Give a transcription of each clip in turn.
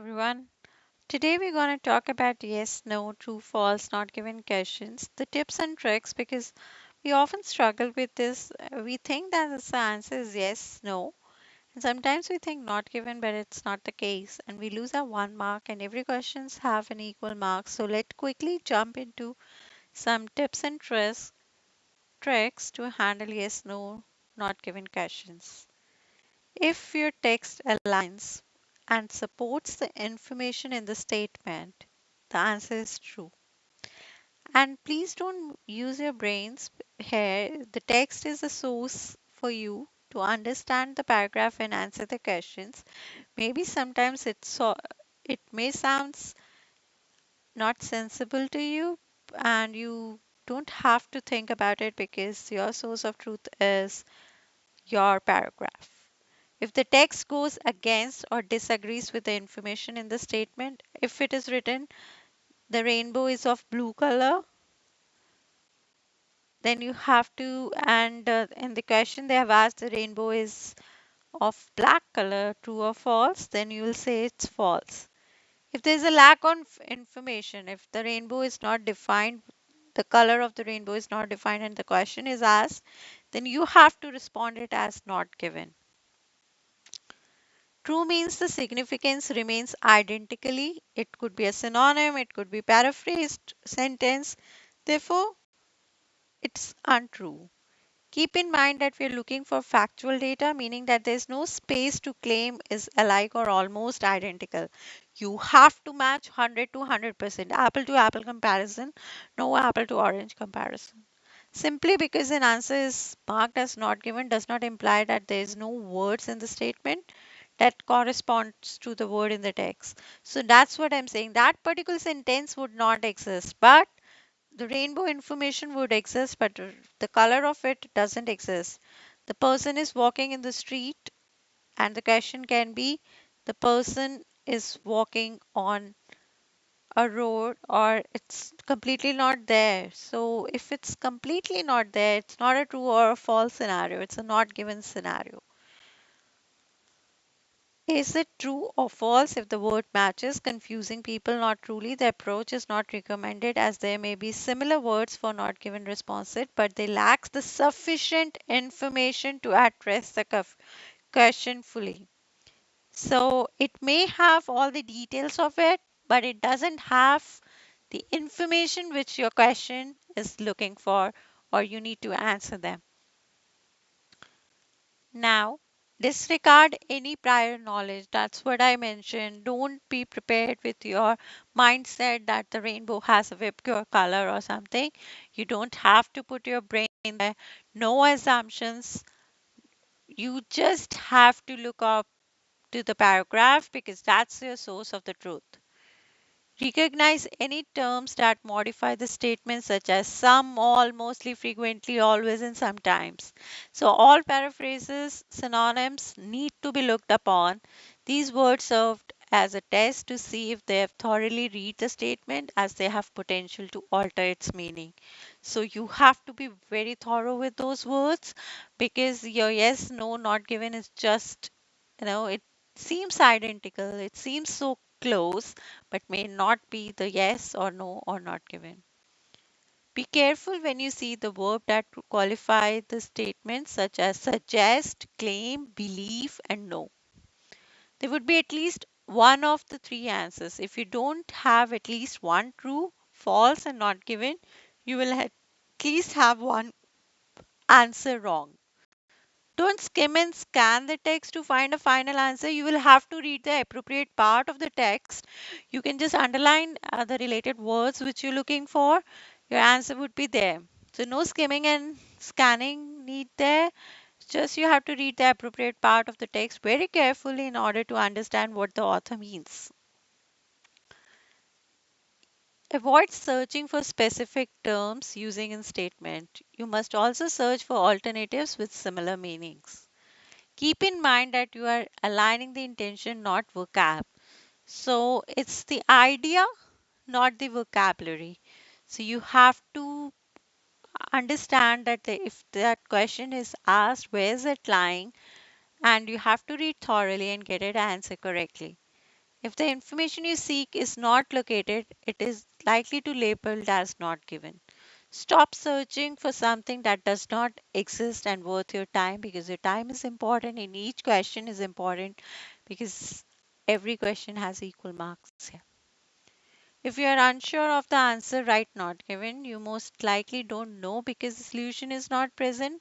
everyone. Today we're going to talk about yes, no, true, false, not given questions, the tips and tricks because we often struggle with this. We think that the answer is yes, no, and sometimes we think not given, but it's not the case, and we lose our 1 mark, and every questions have an equal mark. So let's quickly jump into some tips and tricks to handle yes, no, not given questions. If your text aligns and supports the information in the statement, the answer is true. And please don't use your brains here. The text is a source for you to understand the paragraph and answer the questions. Maybe sometimes it may sound not sensible to you, and you don't have to think about it because your source of truth is your paragraph. If the text goes against or disagrees with the information in the statement, if it is written the rainbow is of blue color, then you have to, and in the question they have asked the rainbow is of black color, true or false, then you will say it's false. If there's a lack of information, if the rainbow is not defined, the color of the rainbow is not defined, and the question is asked, then you have to respond it as not given. True means the significance remains identically. It could be a synonym, it could be paraphrased sentence. Therefore, it's untrue. Keep in mind that we are looking for factual data, meaning that there's no space to claim is alike or almost identical. You have to match 100 to 100%. Apple to apple comparison, no apple to orange comparison. Simply because an answer is marked as not given does not imply that there is no words in the statement that corresponds to the word in the text. So that's what I'm saying. That particular sentence would not exist, but the rainbow information would exist, but the color of it doesn't exist. The person is walking in the street, and the question can be the person is walking on a road or it's completely not there. So if it's completely not there, it's not a true or a false scenario, it's a not given scenario. Is it true or false if the word matches, confusing people? Not truly. The approach is not recommended as there may be similar words for not given responses, but they lack the sufficient information to address the question fully. So it may have all the details of it, but it doesn't have the information which your question is looking for or you need to answer them. Now, disregard any prior knowledge. That's what I mentioned. Don't be prepared with your mindset that the rainbow has a whipcore color or something. You don't have to put your brain there. No assumptions. You just have to look up to the paragraph because that's your source of the truth. Recognize any terms that modify the statement, such as some, all, mostly, frequently, always, and sometimes. So, all paraphrases, synonyms need to be looked upon. These words served as a test to see if they have thoroughly read the statement as they have potential to alter its meaning. So, you have to be very thorough with those words because your yes, no, not given is just, it seems identical, it seems so close but may not be the yes or no or not given. Be careful when you see the verb that qualify the statements such as suggest, claim, believe, and know. There would be at least one of the three answers. If you don't have at least one true, false, and not given, you will at least have one answer wrong. Don't skim and scan the text to find a final answer. You will have to read the appropriate part of the text. You can just underline the related words which you're looking for. Your answer would be there. So, no skimming and scanning need there. Just you have to read the appropriate part of the text very carefully in order to understand what the author means. Avoid searching for specific terms using in statement. You must also search for alternatives with similar meanings. Keep in mind that you are aligning the intention, not vocab. So it's the idea, not the vocabulary. So you have to understand that if that question is asked, where is it lying? And you have to read thoroughly and get it answered correctly. If the information you seek is not located, it is likely to labeled as not given. Stop searching for something that does not exist and worth your time, because your time is important and each question is important, because every question has equal marks here. If you are unsure of the answer, write not given. You most likely don't know because the solution is not present.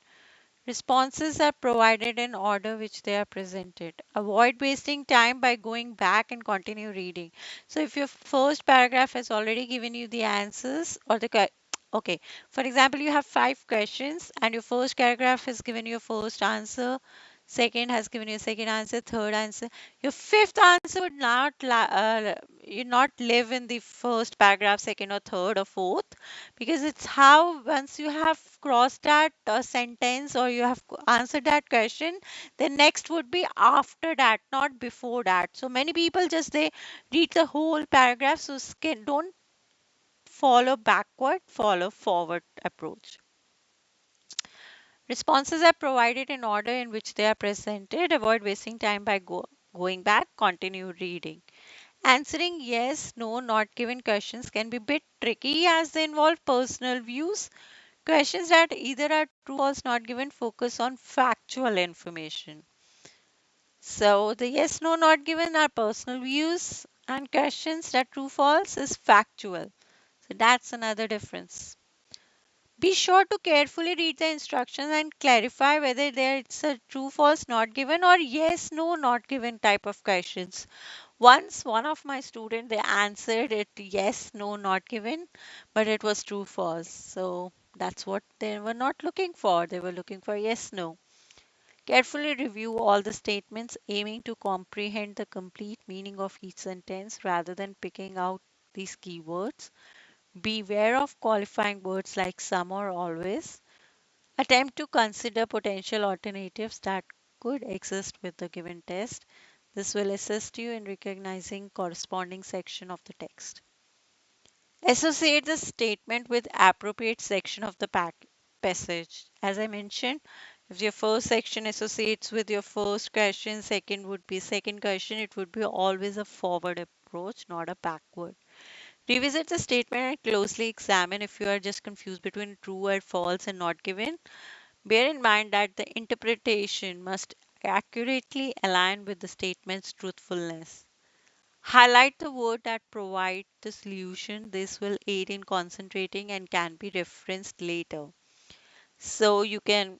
Responses are provided in order which they are presented. Avoid wasting time by going back and continue reading. So if your first paragraph has already given you the answers or okay, for example, you have five questions and your first paragraph has given you a first answer, second has given you a second answer, third answer. Your fifth answer would you not live in the first paragraph, second or third or fourth, because it's how once you have crossed that sentence or you have answered that question, the next would be after that, not before that. So many people just they read the whole paragraph, so don't follow backward, follow forward approach. Responses are provided in order in which they are presented. Avoid wasting time by going back, continue reading. Answering yes, no, not given questions can be a bit tricky as they involve personal views. Questions that either are true, false, not given focus on factual information. So the yes, no, not given are personal views, and questions that true, false is factual. So that's another difference. Be sure to carefully read the instructions and clarify whether there it's a true, false, not given or yes, no, not given type of questions. Once one of my students they answered it yes, no, not given, but it was true, false. So that's what they were not looking for. They were looking for yes, no. Carefully review all the statements, aiming to comprehend the complete meaning of each sentence rather than picking out these keywords. Beware of qualifying words like some or always. Attempt to consider potential alternatives that could exist with the given test. This will assist you in recognizing corresponding section of the text. Associate the statement with appropriate section of the passage. As I mentioned, if your first section associates with your first question, second would be second question, it would be always a forward approach, not a backward. Revisit the statement and closely examine if you are just confused between true or false and not given. Bear in mind that the interpretation must accurately align with the statement's truthfulness. Highlight the word that provide the solution. This will aid in concentrating and can be referenced later. So you can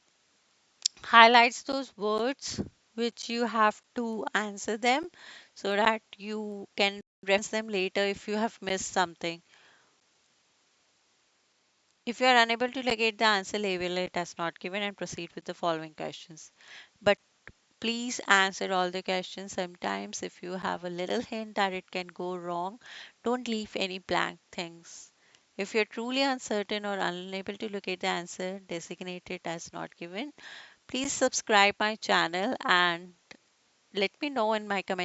highlight those words which you have to answer them so that you can reference them later if you have missed something. If you are unable to locate the answer, label it as not given and proceed with the following questions. But please answer all the questions. Sometimes, if you have a little hint that it can go wrong, don't leave any blank things. If you're truly uncertain or unable to locate the answer, designate it as not given. Please subscribe my channel and let me know in my comments